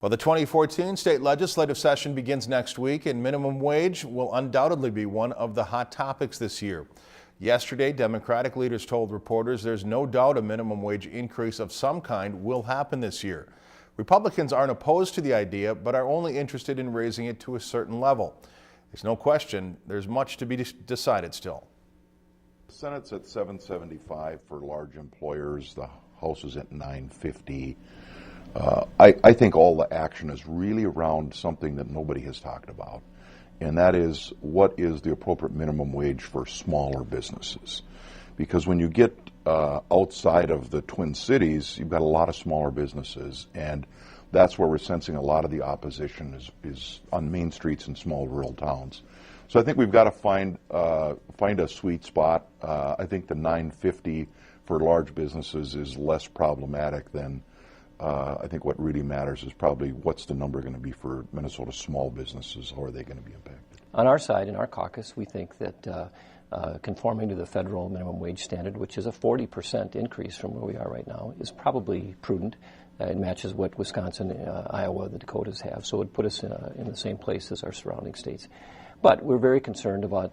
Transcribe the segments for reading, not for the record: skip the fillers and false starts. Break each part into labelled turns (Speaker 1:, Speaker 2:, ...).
Speaker 1: Well, the 2014 state legislative session begins next week, and minimum wage will undoubtedly be one of the hot topics this year. Yesterday, Democratic leaders told reporters there's no doubt a minimum wage increase of some kind will happen this year. Republicans aren't opposed to the idea, but are only interested in raising it to a certain level. There's no question there's much to be decided still.
Speaker 2: The Senate's at $7.75 for large employers. The House is at $9.50. I think all the action is really around something that nobody has talked about, and that is what is the appropriate minimum wage for smaller businesses. Because when you get outside of the Twin Cities, you've got a lot of smaller businesses, and that's where we're sensing a lot of the opposition is on main streets in small rural towns. So I think we've got to find a sweet spot. I think the $9.50 for large businesses is less problematic than I think what really matters is probably what's the number going to be for Minnesota small businesses. How are they going to be impacted?
Speaker 3: On our side, in our caucus, we think that conforming to the federal minimum wage standard, which is a 40% increase from where we are right now, is probably prudent. It matches what Wisconsin, Iowa, the Dakotas have, so it would put us in the same place as our surrounding states. But we're very concerned about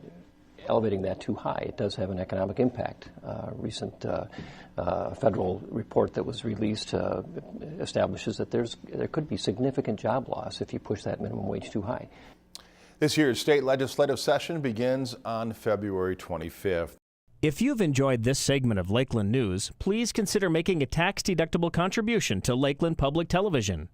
Speaker 3: elevating that too high. It does have an economic impact. Recent federal report that was released establishes that there could be significant job loss if you push that minimum wage too high.
Speaker 1: This year's state legislative session begins on February 25th.
Speaker 4: If you've enjoyed this segment of Lakeland News, please consider making a tax-deductible contribution to Lakeland Public Television.